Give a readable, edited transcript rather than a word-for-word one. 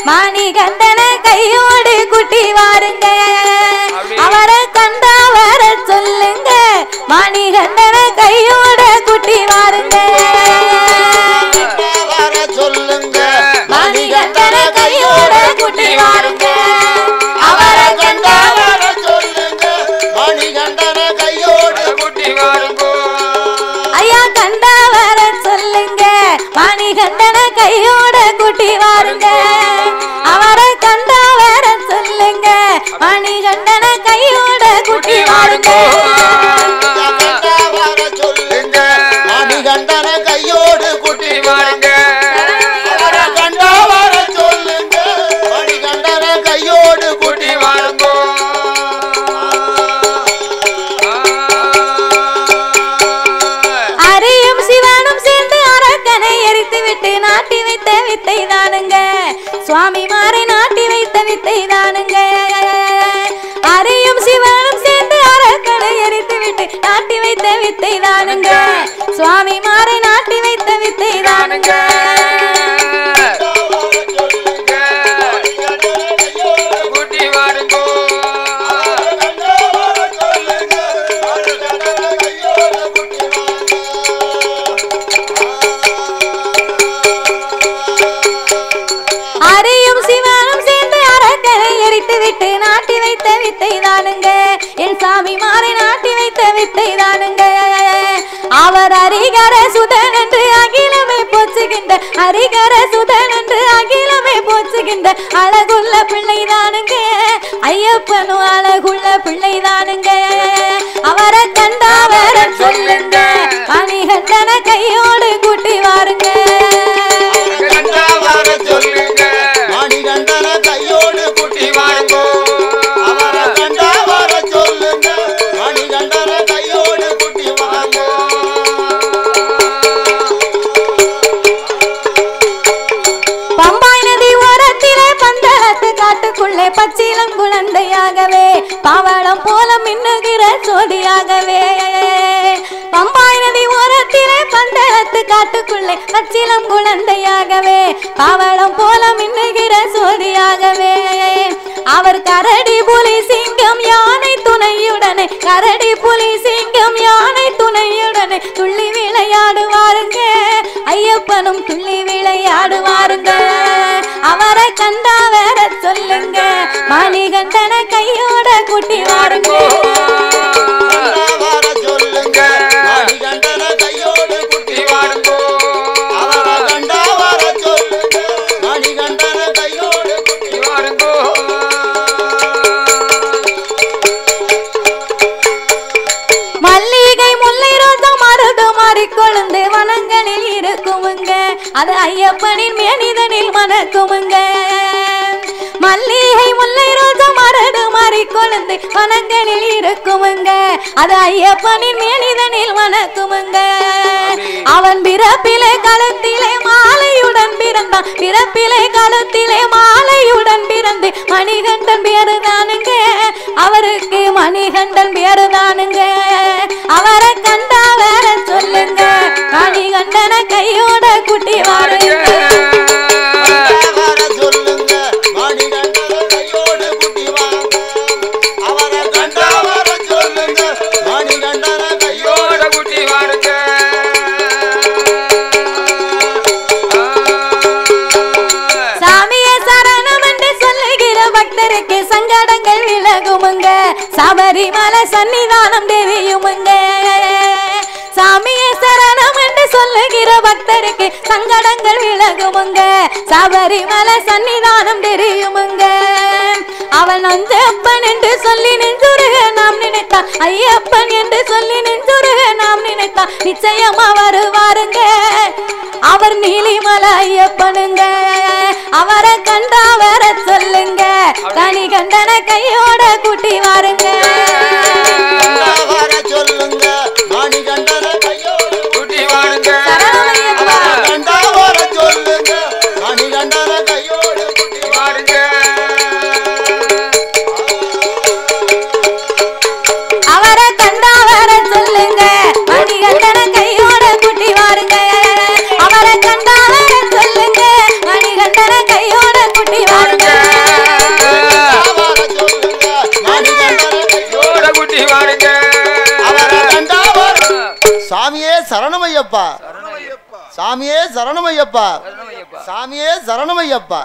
மணிகண்டன கையோடு குட்டி வாருங்க அவரை கண்டா வர சொல்லுங்க மணிகண்டன கையோட குட்டி வாருங்க சொல்லுங்க மணிகண்டன கையோட குட்டி வாருங்க அவரை கண்டா வர சொல்லுங்க மணிகண்டன கையோடு குட்டி வாருங்க ஐயா கண்டா வர சொல்லுங்க மணிகண்டன கையோட குட்டி வாருங்க அவரை கண்டா வர சொல்லுங்க மணிகண்டன கையோட குட்டி வாருங்க சொல்லுங்க மணிகண்டன கையோடு குட்டி வாருங்க கண்டா வர சொல்லுங்க மணிகண்டன கையோடு குட்டி வாருங்க அரியும் சிவனும் சேர்ந்து அரக்கனை எரித்து விட்டு நாட்டி வைத்த வித்தை தானுங்க சுவாமி மாறை நாட்டி வைத்த வித்தை தானுங்க அரியும் சிவனும் சேர்ந்து அரக்கனை எரித்து விட்டு நாட்டி வைத்த வித்தை தானுங்க சுவாமி மாறை நாட்டி வைத்த வித்தை தானுங்க குட்டி வாருங்க அரியும் சிவனும் சேர்ந்து அரக்கனை எரித்து விட்டு நாட்டி வைத்த வித்தை தானுங்க என் சாமி மாறை நாட்டி வைத்த வித்தை தானுங்க அவர் அரிகர சுதன் என்று அகிலமே போச்சுகின்ற அரிகர சுதன் என்று அகிலமே போச்சுகின்ற அழகுள்ள பிள்ளை தானுங்க ஐயப்பனும் அழகுள்ள பிள்ளை தானுங்க அவரை கண்டா வர சொல்லுங்க மணிகண்டன கையோடு கூட்டி வாருங்க கண்டா வர சொல்லுங்க மணிகண்டன கையோடு குட்டி வாருங்க அவரை கண்டா வர சொல்லுங்க மணிகண்டன கையோடு குட்டி வாருங்க பம்பாய் நதி ஓரத்திலே பந்தளத்து காட்டுக்குள்ளே பச்சிலம் குழந்தையாகவே பவளம் போல மின்னுகிற சோதியாகவே பம்பாய் நதி ஓரத்திலே பந்தளத்து காட்டுக்குள்ளே பச்சிலம் குழந்தையாகவே பவளம் போல மின்னுகிற சோதியாகவே அவர் கரடி புலி சிங்கம் யானை துணையுடனே கரடி புலி சிங்கம் யானை துணையுடனே துள்ளி விளையாடுவாருங்க ஐயப்பனும் துள்ளி விளையாடுவாருங்க அவரை கண்டா வேற சொல்லுங்க மணிகண்டன கையோட கூட்டி வாருங்க சொல்லுங்க மணிகண்டன கையோடு குட்டி வாருங்க அவரை கண்டா வர சொல்லுங்க மணிகண்டன கையோடு குட்டி வாருங்க மல்லிகை முல்லை ரோசா மருது மாறிக்கொழுந்து வனங்களில் இருக்குமுங்க அது ஐயப்பனின் மேனிதனில் மணக்குமுங்க மல்லிகை முல்லை ரோசா மருது மாறிக்கொழுந்து வனங்களில் இருக்குமுங்க அது ஐயப்பனின் மேனிதனில் மணக்குமுங்க அவன் பிறப்பிலே களத்திலே மாலையுடன் பிறந்தான் பிறப்பிலே களத்திலே மாலையுடன் பிறந்து மணிகண்டன் பேரு தானுங்க அவருக்கு மணிகண்டன் பேரு தானுங்க அவரை கண்டா வேற சொல்லுங்க மணிகண்டன கையோட குட்டி வாருங்க சொல்லுங்க மணிகண்டன கையோடு குட்டி வாருங்க அவரை கண்டா வர சொல்லுங்க மணிகண்டன கையோட குட்டி வாருங்க சாமியே சரணம் என்று சொல்லுகிற பக்தருக்கு சங்கடங்கள் விலகுமுங்க சபரிமலை சன்னிதானம் தெரியுமுங்க சாமியே சரணம் என்று சொல்லுகிற பக்தருக்கு சங்கடங்கள் விலகுமுங்க சபரிமலை சன்னிதானம் தெரியுமுங்க அவன் அஞ்சப்பன் என்று சொல்லி நெஞ்சுருக நாம் நினைத்தான் ஐயப்பன் என்று சொல்லி நெஞ்சுருக நாம் நினைத்தான் நிச்சயமா வருவாருங்க அவர் நீலிமலை ஐயப்பனுங்க அவரை கண்டா வர சொல்லுங்க மணிகண்டன கையோட கூட்டி வாருங்க சொல்லுங்க மணிகண்டன கையோடு குட்டி வாருங்க சரணமையப்பா கண்டா வர சொல்லுங்க மணிகண்டன கையோடு குட்டி வாருங்க அவரை கண்டா வர சொல்லுங்க மணிகண்டன கையோட கூட்டி வாருங்க அவரை கண்டா வர சொல்லுங்க மணிகண்டன கையோட கூட்டி வாருங்க சரணமையப்பா சாமியே சரணமையப்பா சாமியே சரணமையப்பா